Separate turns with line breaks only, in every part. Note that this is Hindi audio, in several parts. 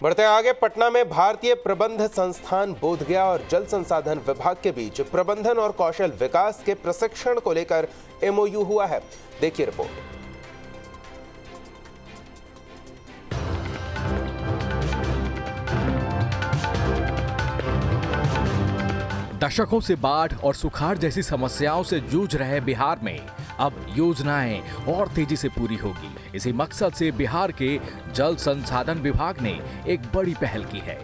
बढ़ते हैं आगे। पटना में भारतीय प्रबंध संस्थान बोधगया और जल संसाधन विभाग के बीच प्रबंधन और कौशल विकास के प्रशिक्षण को लेकर एमओयू हुआ है। देखिए रिपोर्ट।
दशकों से बाढ़ और सुखाड़ जैसी समस्याओं से जूझ रहे बिहार में अब योजनाएं और तेजी से पूरी होगी। इसी मकसद से बिहार के जल संसाधन विभाग ने एक बड़ी पहल की है।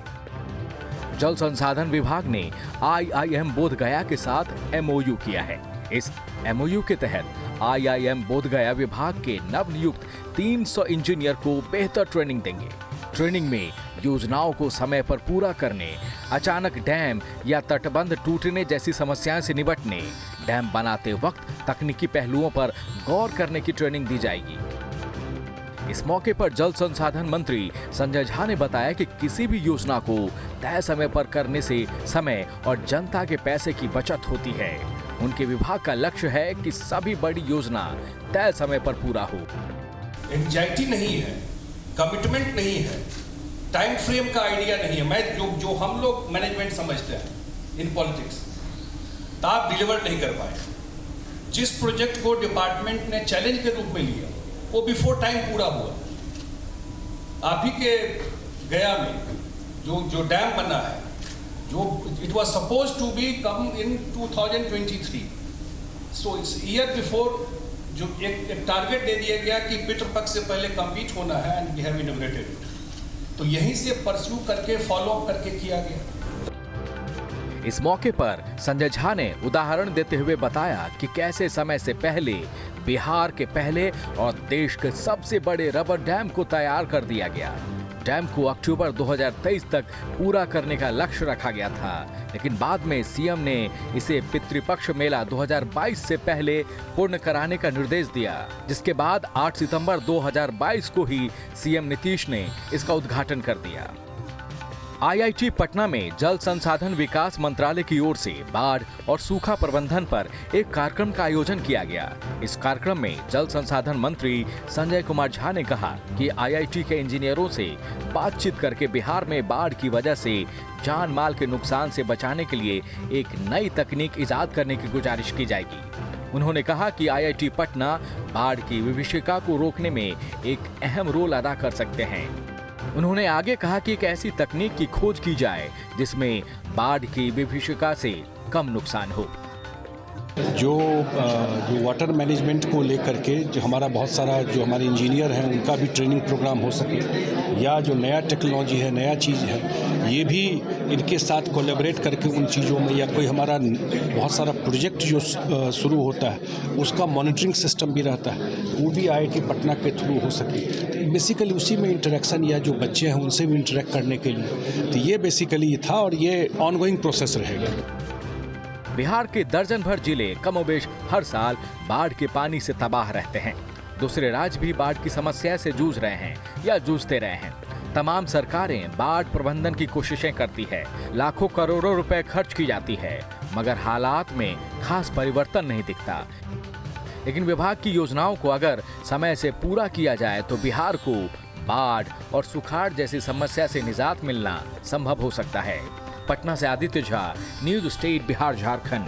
जल संसाधन विभाग ने IIM बोधगया के साथ एमओयू किया है। इस एमओयू के तहत IIM बोधगया विभाग के नवनियुक्त 300 इंजीनियर को बेहतर ट्रेनिंग देंगे। ट्रेनिंग में योजनाओं को समय पर पूरा करने, अचानक डैम या तटबंध टूटने जैसी समस्याओं से निपटने, डैम बनाते वक्त तकनीकी पहलुओं पर गौर करने की ट्रेनिंग दी जाएगी। इस मौके पर जल संसाधन मंत्री संजय झा ने बताया कि किसी भी योजना को तय समय पर करने से समय और जनता के पैसे की बचत होती है। उनके विभाग का लक्ष्य है कि सभी बड़ी योजना तय समय पर पूरा हो।
एंजाइटी नहीं है, कमिटमेंट नहीं है, टाइम फ्रेम का आइडिया नहीं है। मैं जो हम लोग मैनेजमेंट समझते हैं इन पॉलिटिक्स, आप डिलीवर नहीं कर पाए। जिस प्रोजेक्ट को डिपार्टमेंट ने चैलेंज के रूप में लिया वो बिफोर टाइम पूरा हुआ। आप ही के गया में जो डैम बना है, जो it was suppose to be come in 2023, so it's year before जो एक टारगेट दे दिया गया कि पितृपक्ष से पहले कंप्लीट होना है and we have inaugurated it. तो यहीं से परस्यू करके फॉलो अप करके किया गया।
इस मौके पर संजय झा ने उदाहरण देते हुए बताया कि कैसे समय से पहले बिहार के पहले और देश के सबसे बड़े रबर डैम को तैयार कर दिया गया। डैम को अक्टूबर 2023 तक पूरा करने का लक्ष्य रखा गया था, लेकिन बाद में सीएम ने इसे पितृपक्ष मेला 2022 से पहले पूर्ण कराने का निर्देश दिया, जिसके बाद 8 सितंबर 2022 को ही सीएम नीतीश ने इसका उद्घाटन कर दिया। IIT पटना में जल संसाधन विकास मंत्रालय की ओर से बाढ़ और सूखा प्रबंधन पर एक कार्यक्रम का आयोजन किया गया। इस कार्यक्रम में जल संसाधन मंत्री संजय कुमार झा ने कहा कि IIT के इंजीनियरों से बातचीत करके बिहार में बाढ़ की वजह से जान माल के नुकसान से बचाने के लिए एक नई तकनीक इजाद करने की गुजारिश की जाएगी। उन्होंने कहा कि IIT पटना बाढ़ की विभीषिका को रोकने में एक अहम रोल अदा कर सकते हैं। उन्होंने आगे कहा कि एक ऐसी तकनीक की खोज की जाए जिसमें बाढ़ की विभीषिका से कम नुकसान हो।
जो वाटर मैनेजमेंट को लेकर के जो हमारा बहुत सारा जो हमारे इंजीनियर हैं उनका भी ट्रेनिंग प्रोग्राम हो सके, या जो नया टेक्नोलॉजी है, नया चीज़ है, ये भी इनके साथ कोलैबोरेट करके उन चीज़ों में, या कोई हमारा बहुत सारा प्रोजेक्ट जो शुरू होता है उसका मॉनिटरिंग सिस्टम भी रहता है, वो भी IIT पटना के थ्रू हो सके। तो बेसिकली उसी में इंटरेक्शन, या जो बच्चे हैं उनसे भी इंटरेक्ट करने के लिए, तो ये बेसिकली था और ये ऑनगोइंग प्रोसेस रहेगा।
बिहार के दर्जन भर जिले कमोबेश हर साल बाढ़ के पानी से तबाह रहते हैं। दूसरे राज्य भी बाढ़ की समस्या से जूझ रहे हैं या जूझते रहे हैं। तमाम सरकारें बाढ़ प्रबंधन की कोशिशें करती है, लाखों करोड़ों रुपए खर्च की जाती है, मगर हालात में खास परिवर्तन नहीं दिखता। लेकिन विभाग की योजनाओं को अगर समय से पूरा किया जाए तो बिहार को बाढ़ और सुखाड़ जैसी समस्या से निजात मिलना संभव हो सकता है। पटना से आदित्य झा, न्यूज स्टेट बिहार झारखंड।